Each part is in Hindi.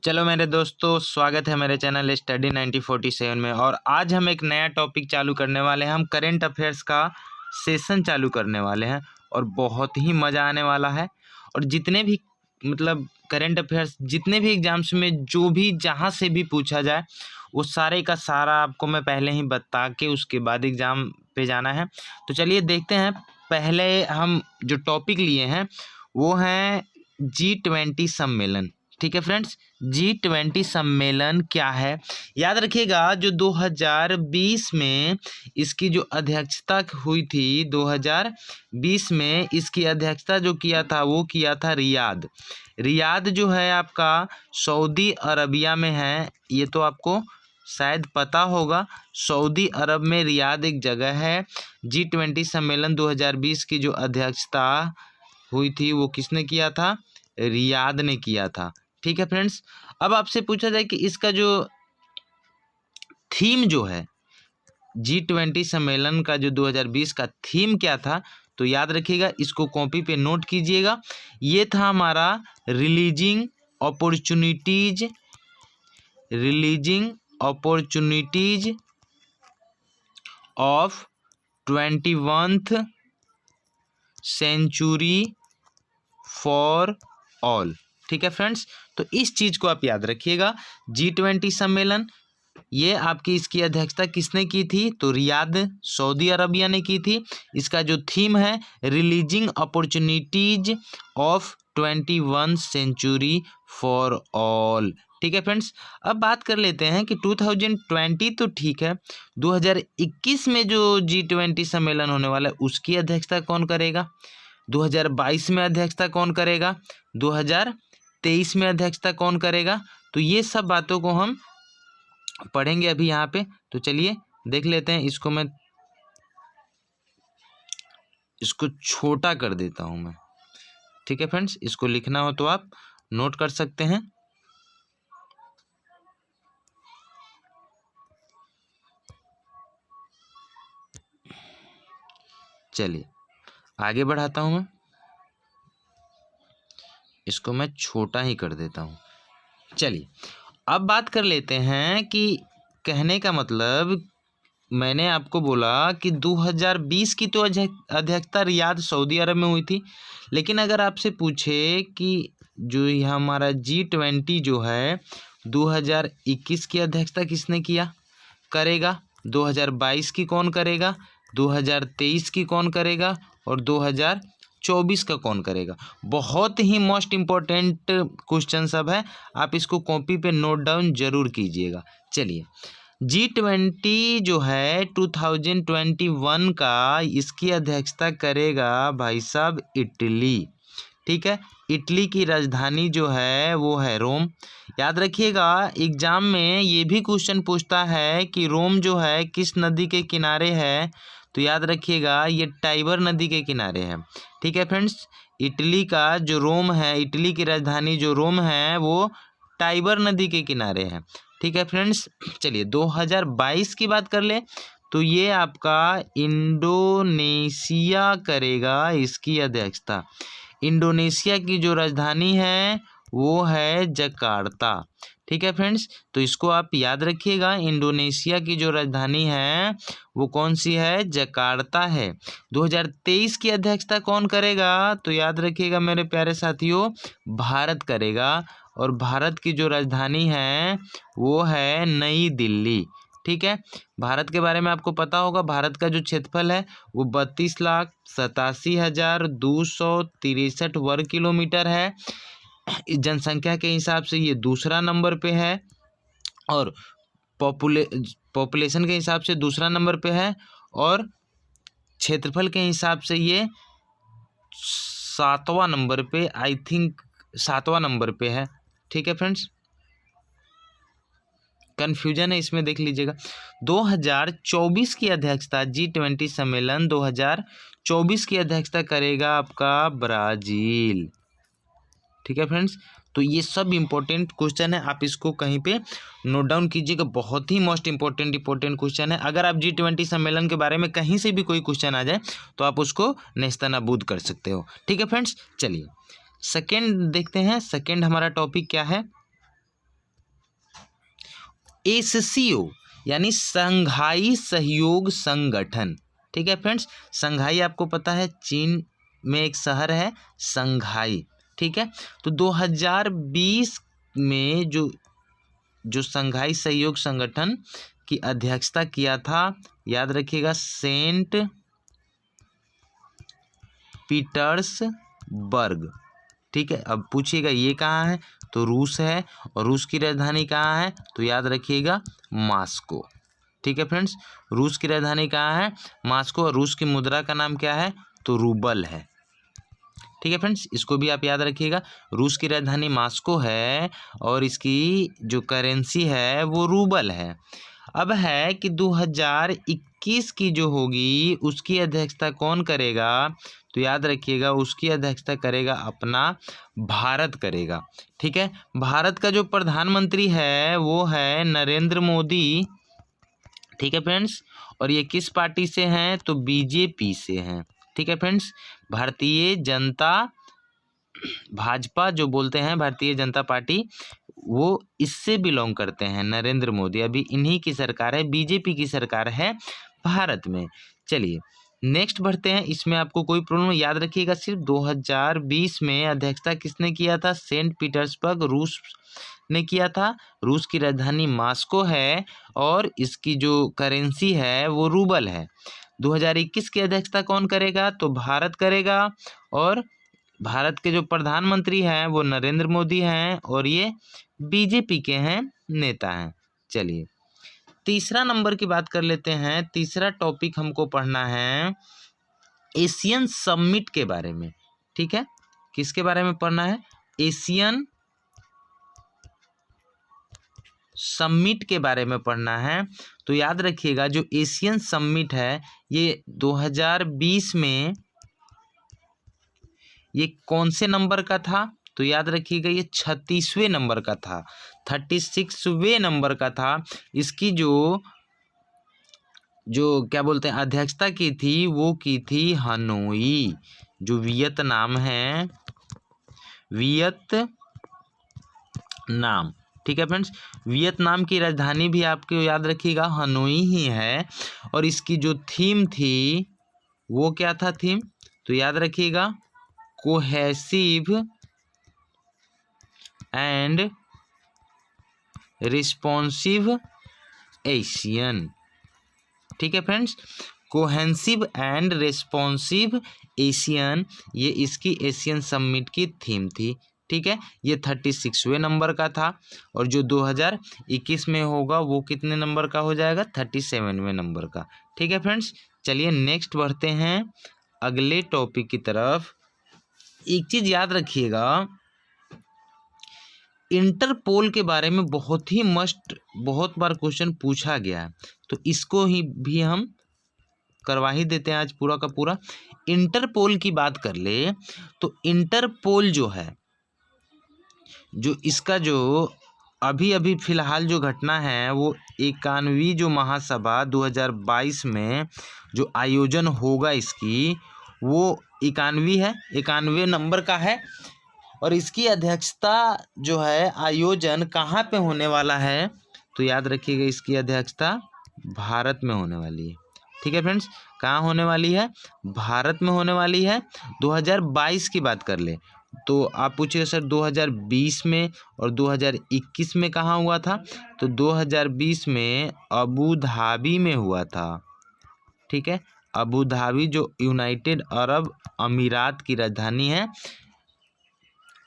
चलो मेरे दोस्तों, स्वागत है मेरे चैनल स्टडी 9047 में। और आज हम एक नया टॉपिक चालू करने वाले हैं। हम करेंट अफेयर्स का सेशन चालू करने वाले हैं और बहुत ही मज़ा आने वाला है। और जितने भी करेंट अफेयर्स जितने भी एग्जाम्स में जो भी जहाँ से भी पूछा जाए वो सारे का सारा आपको मैं पहले ही बता के उसके बाद एग्ज़ाम पे जाना है। तो चलिए देखते हैं। पहले हम जो टॉपिक लिए हैं वो हैं G20 सम्मेलन। ठीक है फ्रेंड्स, G20 सम्मेलन क्या है? याद रखिएगा, जो 2020 में इसकी जो अध्यक्षता हुई थी, 2020 में इसकी अध्यक्षता जो किया था वो किया था रियाद। रियाद जो है आपका सऊदी अरबिया में है। ये तो आपको शायद पता होगा। सऊदी अरब में रियाद एक जगह है। G20 सम्मेलन 2020 की जो अध्यक्षता हुई थी वो किसने किया था? रियाद ने किया था। ठीक है फ्रेंड्स, अब आपसे पूछा जाए कि इसका जो थीम जो है G20 सम्मेलन का जो 2020 का थीम क्या था, तो याद रखिएगा, इसको कॉपी पे नोट कीजिएगा। ये था हमारा releasing opportunities of 21th century for all. ठीक है फ्रेंड्स, तो इस चीज़ को आप याद रखिएगा। G20 सम्मेलन, ये आपकी इसकी अध्यक्षता किसने की थी? तो रियाद, सऊदी अरबिया ने की थी। इसका जो थीम है releasing opportunities of 21 century for all. ठीक है फ्रेंड्स, अब बात कर लेते हैं कि 2020 तो ठीक है, 2021 में जो G20 सम्मेलन होने वाला है उसकी अध्यक्षता कौन करेगा? 2022 में अध्यक्षता कौन करेगा? 2023 में अध्यक्षता कौन करेगा? तो ये सब बातों को हम पढ़ेंगे अभी यहाँ पे। तो चलिए देख लेते हैं। इसको छोटा कर देता हूँ मैं। ठीक है फ्रेंड्स, इसको लिखना हो तो आप नोट कर सकते हैं। चलिए आगे बढ़ाता हूँ मैं। इसको मैं छोटा ही कर देता हूँ। चलिए अब बात कर लेते हैं कि कहने का मतलब, मैंने आपको बोला कि 2020 की तो अध्यक्षता रियाद सऊदी अरब में हुई थी। लेकिन अगर आपसे पूछे कि जो ये हमारा G20 जो है 2021 की अध्यक्षता किसने किया करेगा, 2022 की कौन करेगा, 2023 की कौन करेगा और 2024 का कौन करेगा? बहुत ही मोस्ट इम्पोर्टेंट क्वेश्चन सब है, आप इसको कॉपी पे नोट डाउन जरूर कीजिएगा। चलिए, G20 जो है 2021 का, इसकी अध्यक्षता करेगा भाई साहब इटली। ठीक है, इटली की राजधानी जो है वो है रोम। याद रखिएगा, एग्जाम में ये भी क्वेश्चन पूछता है कि रोम जो है किस नदी के किनारे है? तो याद रखिएगा ये टाइबर नदी के किनारे है। ठीक है फ्रेंड्स, इटली का जो रोम है, इटली की राजधानी जो रोम है वो टाइबर नदी के किनारे है। ठीक है फ्रेंड्स, चलिए 2022 की बात कर ले तो ये आपका इंडोनेशिया करेगा इसकी अध्यक्षता। इंडोनेशिया की जो राजधानी है वो है जकार्ता। ठीक है फ्रेंड्स, तो इसको आप याद रखिएगा, इंडोनेशिया की जो राजधानी है वो कौन सी है? जकार्ता है। 2023 की अध्यक्षता कौन करेगा? तो याद रखिएगा मेरे प्यारे साथियों, भारत करेगा। और भारत की जो राजधानी है वो है नई दिल्ली। ठीक है, भारत के बारे में आपको पता होगा, भारत का जो क्षेत्रफल है वो 32,87,263 वर्ग किलोमीटर है। जनसंख्या के हिसाब से ये दूसरा नंबर पे है और पॉपुलेशन के हिसाब से दूसरा नंबर पे है और क्षेत्रफल के हिसाब से ये 7वां नंबर पे, आई थिंक 7वां नंबर पे है। ठीक है फ्रेंड्स, कन्फ्यूजन है इसमें, देख लीजिएगा। 2024 की अध्यक्षता G20 सम्मेलन 2024 की अध्यक्षता करेगा आपका ब्राजील। ठीक है फ्रेंड्स, तो ये सब इम्पोर्टेंट क्वेश्चन है, आप इसको कहीं पे नोट डाउन कीजिएगा। बहुत ही मोस्ट इम्पोर्टेंट क्वेश्चन है। अगर आप G20 सम्मेलन के बारे में कहीं से भी कोई क्वेश्चन आ जाए तो आप उसको नेस्तनाबूद कर सकते हो। ठीक है फ्रेंड्स, चलिए सेकेंड देखते हैं। सेकेंड हमारा टॉपिक क्या है? एससीओ यानी संघाई सहयोग संगठन। ठीक है फ्रेंड्स, संघाई आपको पता है चीन में एक शहर है संघाई। ठीक है, तो 2020 में जो संघाई सहयोग संगठन की अध्यक्षता किया था, याद रखिएगा, सेंट पीटर्सबर्ग। ठीक है, अब पूछिएगा ये कहाँ है, तो रूस है, और रूस की राजधानी कहाँ है, तो याद रखिएगा मॉस्को। ठीक है फ्रेंड्स, रूस की राजधानी कहाँ है, मॉस्को, और रूस की मुद्रा का नाम क्या है, तो रूबल है। ठीक है फ्रेंड्स, इसको भी आप याद रखिएगा, रूस की राजधानी मॉस्को है और इसकी जो करेंसी है वो रूबल है। अब है कि 2021 की जो होगी उसकी अध्यक्षता कौन करेगा, तो याद रखिएगा उसकी अध्यक्षता करेगा अपना भारत करेगा। ठीक है, भारत का जो प्रधानमंत्री है वो है नरेंद्र मोदी। ठीक है फ्रेंड्स, और ये किस पार्टी से हैं, तो बीजेपी से हैं। ठीक है फ्रेंड्स, भारतीय जनता, भाजपा जो बोलते हैं भारतीय जनता पार्टी, वो इससे बिलोंग करते हैं, नरेंद्र मोदी। अभी इन्हीं की सरकार है, बीजेपी की सरकार है भारत में। चलिए नेक्स्ट बढ़ते हैं, इसमें आपको कोई प्रॉब्लम, याद रखिएगा सिर्फ 2020 में अध्यक्षता किसने किया था, सेंट पीटर्सबर्ग, रूस ने किया था। रूस की राजधानी मॉस्को है और इसकी जो करेंसी है वो रूबल है। 2021 की अध्यक्षता कौन करेगा, तो भारत करेगा, और भारत के जो प्रधानमंत्री हैं वो नरेंद्र मोदी हैं और ये बीजेपी के हैं, नेता हैं। चलिए तीसरा नंबर की बात कर लेते हैं। तीसरा टॉपिक हमको पढ़ना है एशियन समिट के बारे में। ठीक है, किसके बारे में पढ़ना है, एशियन समिट के बारे में पढ़ना है। तो याद रखिएगा जो एशियन समिट है ये 2020 में ये कौन से नंबर का था, तो याद रखिएगा ये 36वें नंबर का था, 36वें नंबर का था। इसकी जो क्या बोलते हैं अध्यक्षता की थी वो की थी हनोई, जो वियतनाम है, वियतनाम। ठीक है फ्रेंड्स, वियतनाम की राजधानी भी आपको याद रखिएगा हनोई ही है। और इसकी जो थीम थी वो क्या था थीम, तो याद रखिएगा कोहेसिव एंड रिस्पॉन्सिव एशियन। ठीक है friends, cohesive and responsive Asian, ये इसकी एशियन समिट की थीम थी। ठीक है, ये 36वें नंबर का था, और जो 2021 में होगा वो कितने नंबर का हो जाएगा, 37वें नंबर का। ठीक है फ्रेंड्स, चलिए नेक्स्ट बढ़ते हैं अगले टॉपिक की तरफ। एक चीज़ याद रखिएगा, इंटरपोल के बारे में बहुत बार क्वेश्चन पूछा गया है, तो इसको ही भी हम करवा ही देते हैं आज पूरा का पूरा। इंटरपोल की बात कर ले तो इंटरपोल जो है, जो इसका जो अभी अभी फिलहाल जो घटना है वो 91वीं जो महासभा 2022 में जो आयोजन होगा इसकी, वो 91वीं है, 91वें नंबर का है। और इसकी अध्यक्षता जो है आयोजन कहाँ पे होने वाला है, तो याद रखिएगा इसकी अध्यक्षता भारत में होने वाली है। ठीक है फ्रेंड्स, कहाँ होने वाली है, भारत में होने वाली है। 2022 की बात कर ले तो आप पूछिए सर 2020 में और 2021 में कहाँ हुआ था, तो 2020 में अबू धाबी में हुआ था। ठीक है, अबू धाबी जो यूनाइटेड अरब अमीरात की राजधानी है,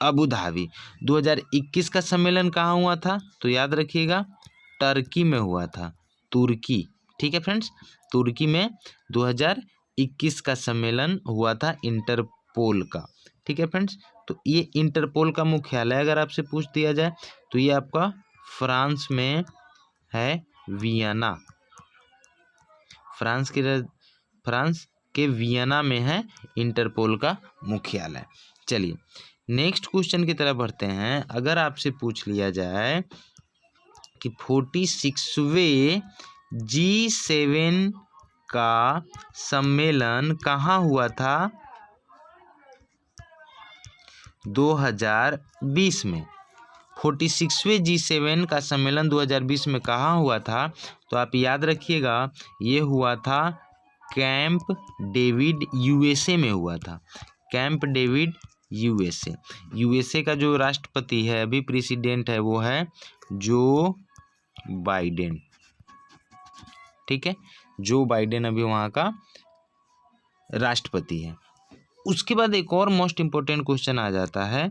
अबू धाबी। 2021 का सम्मेलन कहाँ हुआ था, तो याद रखिएगा टर्की में हुआ था, तुर्की। ठीक है फ्रेंड्स, तुर्की में 2021 का सम्मेलन हुआ था इंटरपोल का। ठीक है फ्रेंड्स, तो ये इंटरपोल का मुख्यालय अगर आपसे पूछ दिया जाए तो ये आपका फ्रांस में है, वियना। फ्रांस के वियना में है इंटरपोल का मुख्यालय। चलिए नेक्स्ट क्वेश्चन की तरफ बढ़ते हैं। अगर आपसे पूछ लिया जाए कि 46वें G7 का सम्मेलन कहाँ हुआ था 2020 में, 46वें G7 का सम्मेलन 2020 में कहाँ हुआ था? तो आप याद रखिएगा, ये हुआ था कैंप डेविड यूएसए में हुआ था। कैंप डेविड यूएसए का जो राष्ट्रपति है अभी प्रेसिडेंट है वो है जो बाइडेन। ठीक है, जो बाइडेन अभी वहाँ का राष्ट्रपति है। उसके बाद एक और मोस्ट इम्पोर्टेंट क्वेश्चन आ जाता है,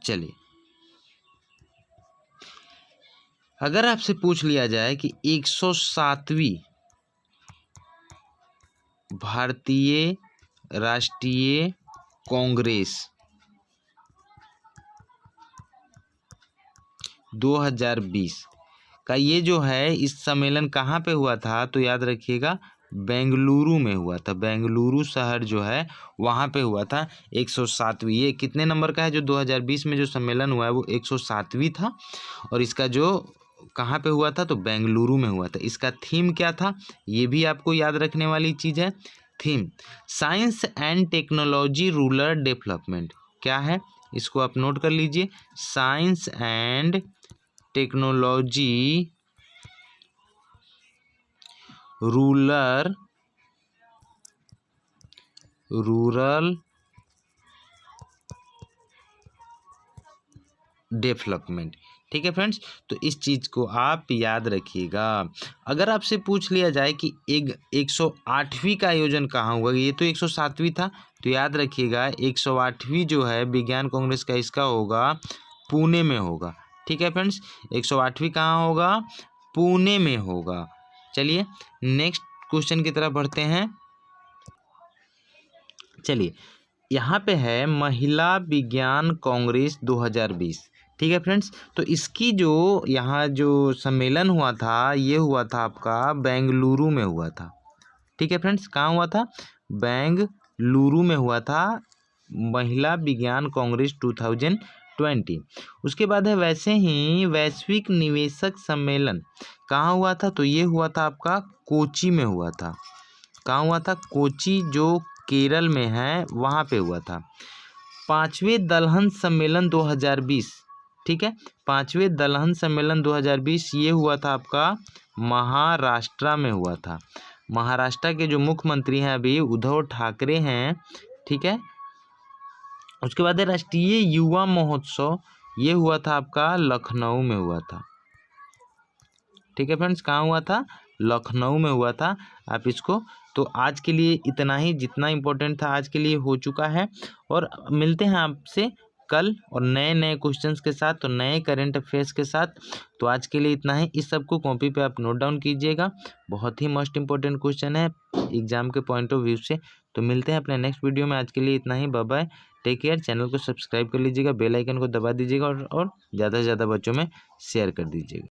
चलिए अगर आपसे पूछ लिया जाए कि 107वीं भारतीय राष्ट्रीय कांग्रेस 2020 का ये जो है इस सम्मेलन कहाँ पे हुआ था? तो याद रखिएगा बेंगलुरु में हुआ था। बेंगलुरु शहर जो है वहाँ पे हुआ था 107वीं। ये कितने नंबर का है? जो 2020 में जो सम्मेलन हुआ है वो 107वीं था और इसका जो कहाँ पे हुआ था? तो बेंगलुरु में हुआ था। इसका थीम क्या था? ये भी आपको याद रखने वाली चीज़ है। Theme science and technology rural development. क्या है? इसको आप नोट कर लीजिए, science and technology rural development. ठीक है फ्रेंड्स, तो इस चीज़ को आप याद रखिएगा। अगर आपसे पूछ लिया जाए कि 108वीं का आयोजन कहाँ हुआ, ये तो 107वीं था, तो याद रखिएगा 108वीं जो है विज्ञान कांग्रेस का इसका होगा पुणे में होगा। ठीक है फ्रेंड्स, 108वीं कहाँ होगा? पुणे में होगा। चलिए नेक्स्ट क्वेश्चन की तरफ बढ़ते हैं। चलिए यहाँ पे है महिला विज्ञान कांग्रेस 2020। ठीक है फ्रेंड्स, तो इसकी जो यहाँ जो सम्मेलन हुआ था ये हुआ था आपका बेंगलुरु में हुआ था। ठीक है फ्रेंड्स, कहाँ हुआ था? बेंगलुरु में हुआ था महिला विज्ञान कांग्रेस 2020। उसके बाद है वैसे ही वैश्विक निवेशक सम्मेलन कहाँ हुआ था? तो ये हुआ था आपका कोची में हुआ था। कहाँ हुआ था? कोची जो केरल में है वहाँ पे हुआ था। 5वें दलहन सम्मेलन 2020। ठीक है, 5वें दलहन सम्मेलन 2020 ये हुआ था आपका महाराष्ट्र में हुआ था। महाराष्ट्र के जो मुख्यमंत्री हैं अभी उद्धव ठाकरे हैं। ठीक है, उसके बाद है राष्ट्रीय युवा महोत्सव, ये हुआ था आपका लखनऊ में हुआ था। ठीक है फ्रेंड्स, कहाँ हुआ था? लखनऊ में हुआ था। आप इसको, तो आज के लिए इतना ही, जितना इम्पोर्टेंट था आज के लिए हो चुका है और मिलते हैं आपसे कल और नए नए क्वेश्चंस के साथ, तो नए करंट अफेयर्स के साथ। तो आज के लिए इतना ही। इस सब को कॉपी पे आप नोट डाउन कीजिएगा, बहुत ही मोस्ट इम्पोर्टेंट क्वेश्चन है एग्जाम के पॉइंट ऑफ व्यू से। तो मिलते हैं अपने नेक्स्ट वीडियो में। आज के लिए इतना ही, bye bye, take care. Channel को सब्सक्राइब कर लीजिएगा, बेल आइकन को दबा दीजिएगा और ज़्यादा से ज़्यादा बच्चों में शेयर कर दीजिएगा।